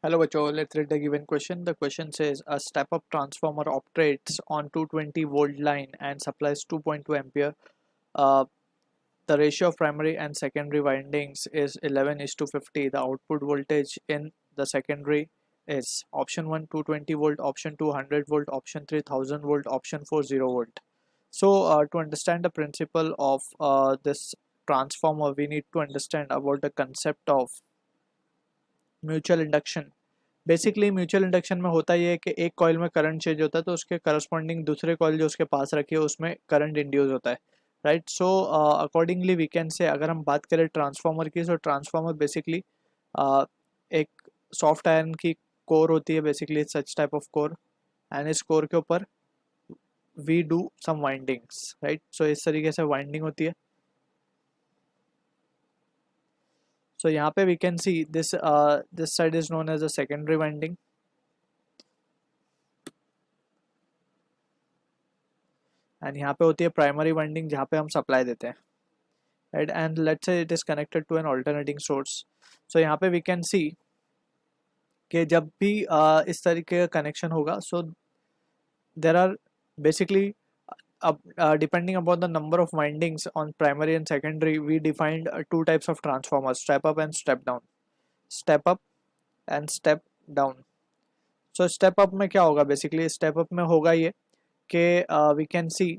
Hello, Bacho. Let's read the given question. The question says a step-up transformer operates on 220 volt line and supplies 2.2 ampere. Uh, the ratio of primary and secondary windings is 11 is to 50. The output voltage in the secondary is option 1 220 volt, option 2 100 volt, option 3 1000 volt, option 4 0 volt. So to understand the principle of this transformer, we need to understand about the concept of mutual induction. Basically mutual induction में होता ये है कि एक coil में current change होता है तो उसके करस्पॉन्डिंग दूसरे कॉइल जो उसके पास रखी है उसमें करंट इंड्यूस होता है, right. So accordingly we can say, अगर हम बात करें ट्रांसफार्मर की, तो ट्रांसफार्मर बेसिकली एक सॉफ्ट आयरन की कोर होती है, basically such type of core, and इस कोर के ऊपर we do some windings, right. So इस तरीके से वाइंडिंग होती है. So यहाँ पे we can see this side is known as a secondary winding, and यहाँ पे होती है primary winding जहाँ पे हम supply देते हैं, right. And let's say it is connected to an alternating source. So यहाँ पे we can see कि जब भी इस तरीके का connection होगा, so there are basically depending upon the number of windings on primary and secondary, we defined two types of transformers: step up and step down. Step up and step down. So step up में क्या होगा, basically step up में होगा ये कि we can सी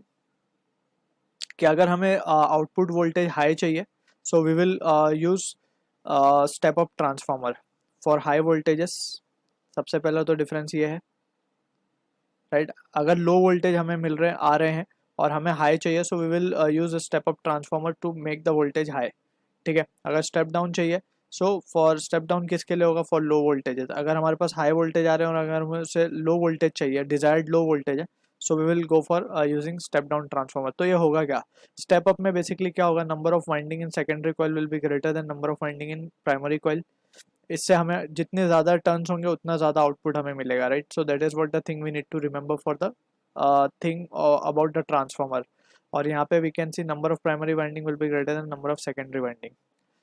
कि अगर हमें आउटपुट वोल्टेज हाई चाहिए, so we will use step up transformer for high voltages. सबसे पहला तो डिफरेंस ये है, राइट. अगर लो वोल्टेज हमें मिल रहे आ रहे हैं और हमें हाई चाहिए, so we will use step up transformer to make the voltage high, ठीक है. अगर स्टेप डाउन चाहिए, सो फॉर स्टेप डाउन किसके लिए होगा, फॉर लो वोल्टेजेस. अगर हमारे पास हाई वोल्टेज आ रहे हैं और अगर हमें उसे लो वोल्टेज चाहिए, डिजायर्ड लो वोल्टेज है, so we will go for using step down transformer. तो ये होगा क्या, स्टेप अप में बेसिकली क्या होगा, number of winding in secondary coil will be greater than number of winding in primary coil. इससे हमें जितने ज़्यादा टर्न्स होंगे उतना ज़्यादा आउटपुट हमें मिलेगा, right. So that is what the thing we need to remember for the thing about the transformer. और यहाँ पे we can see number of primary winding will be greater than number of secondary winding.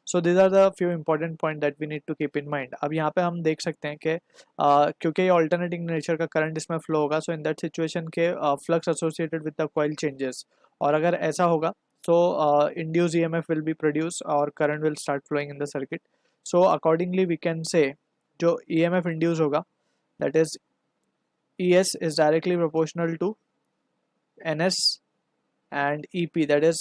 So these are the few important point that we need to keep in mind. अब यहाँ पे हम देख सकते हैं कि क्योंकि ये ऑल्टरनेटिंग नेचर का करंट इसमें फ्लो होगा, सो इन दैट सिचुएशन के flux associated with the coil changes. और अगर ऐसा होगा तो induce EMF will be produce और current will start flowing in the circuit. So accordingly we can say जो ईएमएफ इंड्यूस होगा, that is ES is directly proportional to NS, and EP, that is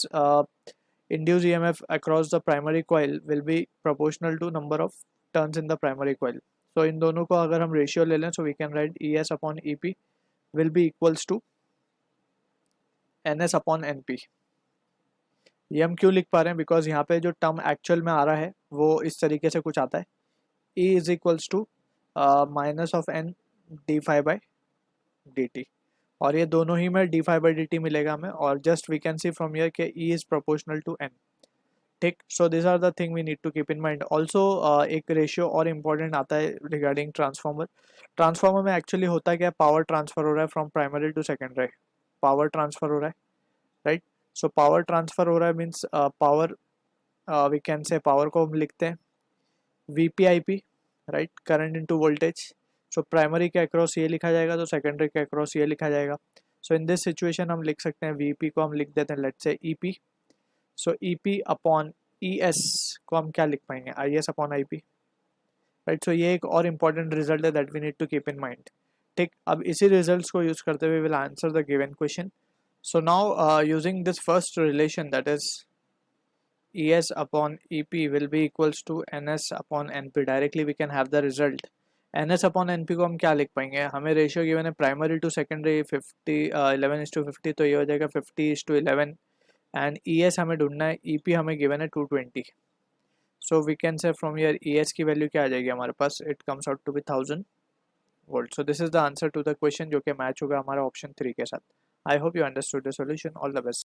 induced EMF across the primary coil, will be proportional to number of turns in the primary coil. So इन दोनों को अगर हम ratio ले लें, so we can write ES upon EP will be equals to NS upon NP. ये हम क्यों लिख पा रहे हैं, बिकॉज यहाँ पे जो टर्म एक्चुअल में आ रहा है वो इस तरीके से कुछ आता है, E is equals to minus of N d∅/dt, और ये दोनों ही में d∅/dt मिलेगा हमें, और just we can see from here कि E is proportional to N, ठीक. So this are the thing we need to keep in mind. Also एक रेशियो और इम्पॉर्टेंट आता है रिगार्डिंग ट्रांसफार्मर. ट्रांसफार्मर में एक्चुअली होता क्या है, पावर ट्रांसफर हो रहा है from primary to secondary, power transfer हो रहा है, राइट. सो पावर ट्रांसफर हो रहा है means power, we can say power को हम लिखते हैं VPIP, right, current into voltage. So primary के अक्रॉस ये लिखा जाएगा तो सेकेंडरी के अक्रॉस ये लिखा जाएगा. सो इन दिस सिचुएशन हम लिख सकते हैं VP को हम लिख देते हैं let's say EP. So EP upon ES को हम क्या लिख पाएंगे, IS upon IP, right. So ये एक और इम्पॉर्टेंट रिजल्ट है that we need to keep in mind, ठीक. अब इसी रिजल्ट्स को यूज करते हुए will answer the given question. So now using this first relation, that is ES upon EP will be equals to NS upon NP. Directly we can have the result. NS upon NP को हम क्या लिख पाएंगे, हमें ratio given है primary to secondary 11:50, तो ये हो जाएगा 50:11. एंड ES हमें ढूंढना है, EP हमें गिवन है 220. So we can say from here ES की वैल्यू क्या आ जाएगी हमारे पास, it comes out to be 1000 volt. So this is the answer to the question, जो कि मैच होगा हमारा ऑप्शन 3 के साथ. I hope you understood the solution. All the best.